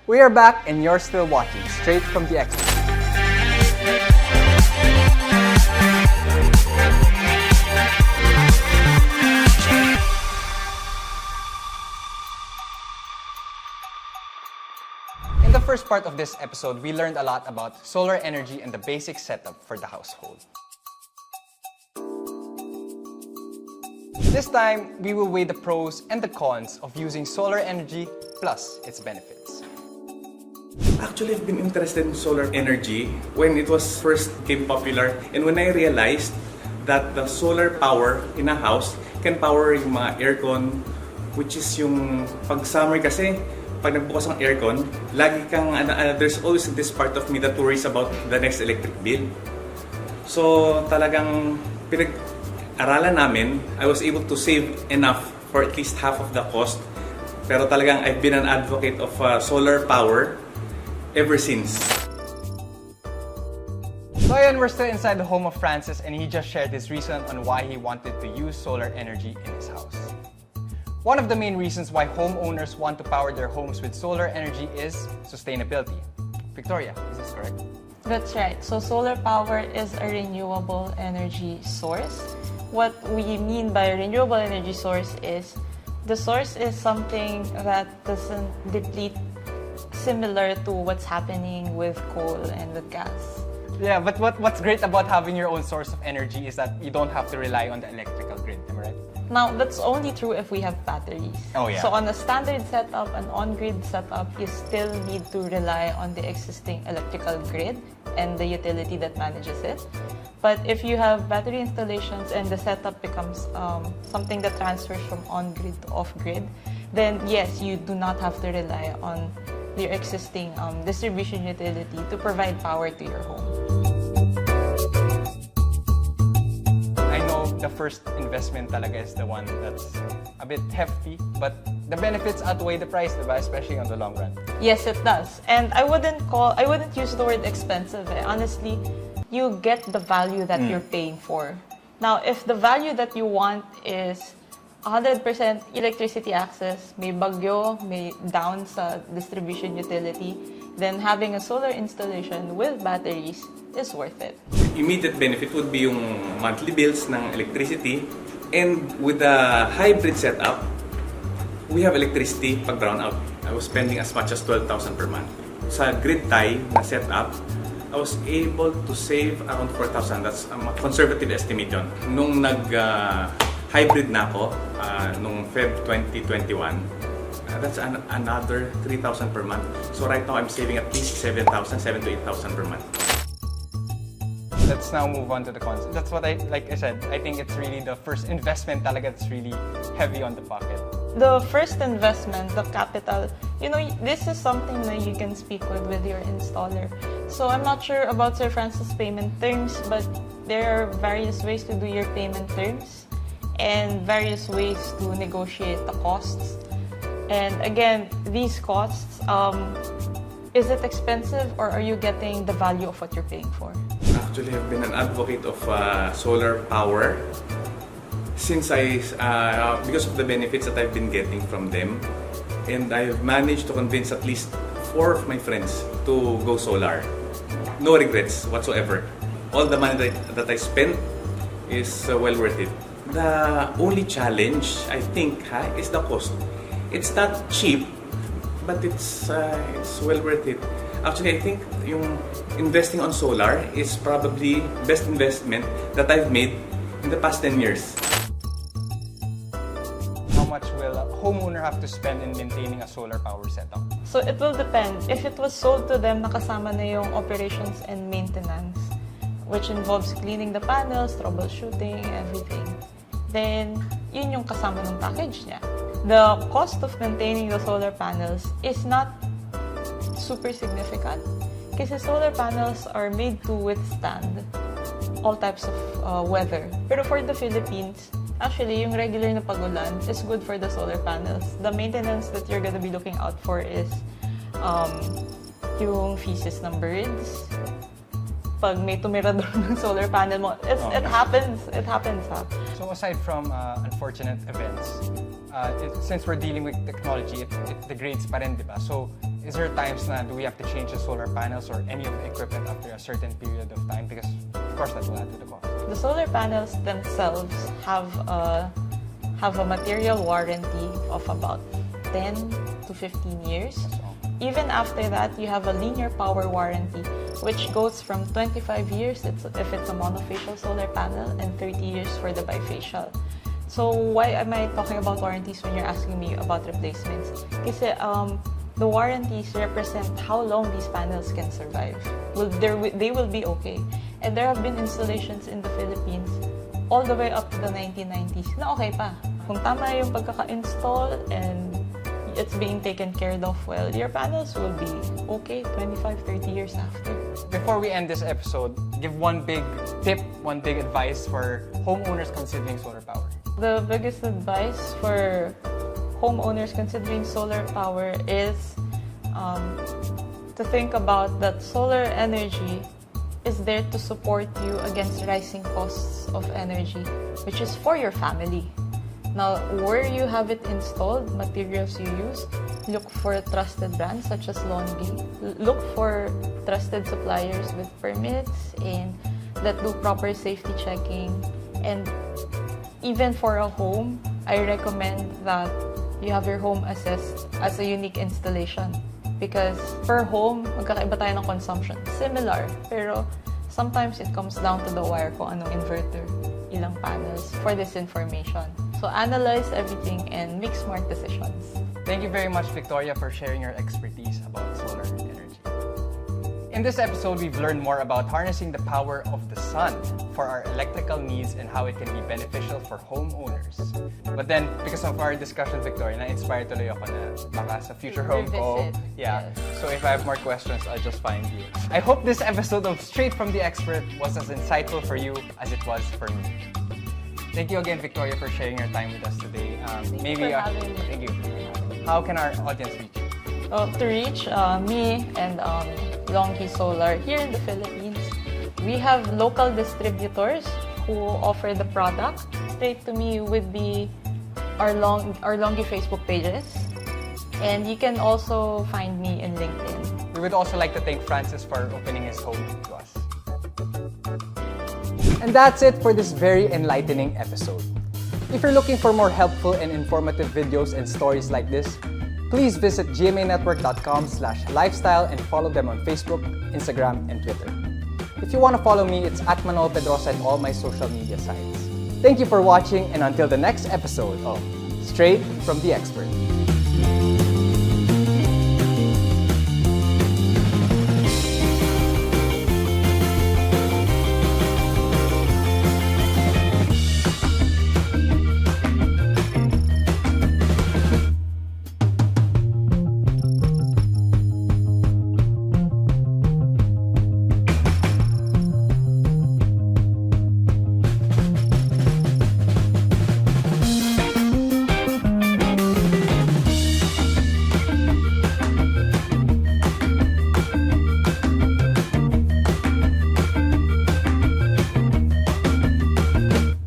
We are back and you're still watching straight from the expo. In the first part of this episode, we learned a lot about solar energy and the basic setup for the household. This time, we will weigh the pros and the cons of using solar energy plus its benefits. Actually, I've been interested in solar energy when it was first became popular and when I realized that the solar power in a house can power yung mga aircon, which is yung pag summer kasi, pag nagbukas ang aircon, lagi kang, there's always this part of me that worries about the next electric bill. So talagang pinag-aralan namin, I was able to save enough for at least half of the cost. Pero talagang I've been an advocate of solar power ever since. So ayan, we're still inside the home of Francis and he just shared his reason on why he wanted to use solar energy in his house. One of the main reasons why homeowners want to power their homes with solar energy is sustainability. Victoria, is this correct? That's right. So solar power is a renewable energy source. What we mean by renewable energy source is the source is something that doesn't deplete, similar to what's happening with coal and with gas. Yeah, but what's great about having your own source of energy is that you don't have to rely on the electrical grid, am I right? Now, that's only true if we have batteries. Oh, yeah. So on a standard setup, an on-grid setup, you still need to rely on the existing electrical grid and the utility that manages it. But if you have battery installations and the setup becomes something that transfers from on-grid to off-grid, then yes, you do not have to rely on your existing distribution utility to provide power to your home. I know the first investment talaga is the one that's a bit hefty, but the benefits outweigh the price, diba? Especially on the long run. Yes, it does. And I wouldn't use the word expensive. Honestly, you get the value that you're paying for. Now, if the value that you want is 100% electricity access, may bagyo, may down sa distribution utility, then having a solar installation with batteries is worth it. Immediate benefit would be yung monthly bills ng electricity, and with the hybrid setup, we have electricity pag brownout. I was spending as much as 12,000 per month. Sa grid tie na setup, I was able to save around 4,000. That's a conservative estimate yun. Nung hybrid na ako, nung Feb 2021, that's another 3,000 per month. So right now, I'm saving at least 7,000 to 8,000 per month. Let's now move on to the cons. That's what like I said, I think it's really the first investment talaga that's really heavy on the pocket. The first investment, the capital, this is something that you can speak with your installer. So I'm not sure about Sir Francis' payment terms, but there are various ways to do your payment terms and various ways to negotiate the costs. And again, these costs, is it expensive or are you getting the value of what you're paying for? Actually, I've been an advocate of solar power since because of the benefits that I've been getting from them, and I've managed to convince at least 4 of my friends to go solar. No regrets whatsoever. All the money that I spent is well worth it. The only challenge, I think, is the cost. It's not cheap, but it's well worth it. Actually, I think yung investing on solar is probably best investment that I've made in the past 10 years. How much will a homeowner have to spend in maintaining a solar power setup? So it will depend. If it was sold to them, nakasama na yung operations and maintenance, which involves cleaning the panels, troubleshooting, everything, then yun yung kasama ng package niya. The cost of maintaining the solar panels is not super significant kasi solar panels are made to withstand all types of weather. Pero for the Philippines, actually, yung regular na pagulan is good for the solar panels. The maintenance that you're gonna be looking out for is yung feces ng birds. Pag may tumira doon ng solar panel mo, it happens. It happens, ha? So aside from unfortunate events, since we're dealing with technology, it degrades pa rin, diba? So is there times na do we have to change the solar panels or any of the equipment after a certain period of time? Because of course that will add to the cost. The solar panels themselves have a material warranty of about 10 to 15 years. Even after that, you have a linear power warranty, which goes from 25 years if it's a monofacial solar panel and 30 years for the bifacial. So why am I talking about warranties when you're asking me about replacements? Kasi the warranties represent how long these panels can survive. They will be okay. And there have been installations in the Philippines all the way up to the 1990s na okay pa. Kung tama yung pagkaka-install and it's being taken care of well, your panels will be okay 25, 30 years after. Before we end this episode, give one big tip, one big advice for homeowners considering solar power. The biggest advice for homeowners considering solar power is to think about that solar energy is there to support you against rising costs of energy, which is for your family. Now, where you have it installed, materials you use, look for trusted brands such as LONGi. Look for trusted suppliers with permits and that do proper safety checking. And even for a home, I recommend that you have your home assessed as a unique installation. Because per home, magkakaiba tayo ng consumption. Similar, pero sometimes it comes down to the wire kung anong inverter, ilang panels for this information. So analyze everything and make smart decisions. Thank you very much, Victoria, for sharing your expertise about solar energy. In this episode, we've learned more about harnessing the power of the sun for our electrical needs and how it can be beneficial for homeowners. But then, because of our discussion, Victoria, na-inspire tuloy ako na baka sa future home ko. Revisit. Yeah. Yes. So if I have more questions, I'll just find you. I hope this episode of Straight from the Expert was as insightful for you as it was for me. Thank you again, Victoria, for sharing your time with us today. Thank you for having me. Thank you. How can our audience reach you? To reach me and LONGi Solar here in the Philippines, we have local distributors who offer the product. Straight to me would be our LONGi Facebook pages. And you can also find me in LinkedIn. We would also like to thank Francis for opening his home to us. And that's it for this very enlightening episode. If you're looking for more helpful and informative videos and stories like this, please visit gmanetwork.com/lifestyle and follow them on Facebook, Instagram, and Twitter. If you want to follow me, it's at Manolo Pedrosa and all my social media sites. Thank you for watching, and until the next episode of Straight from the Expert.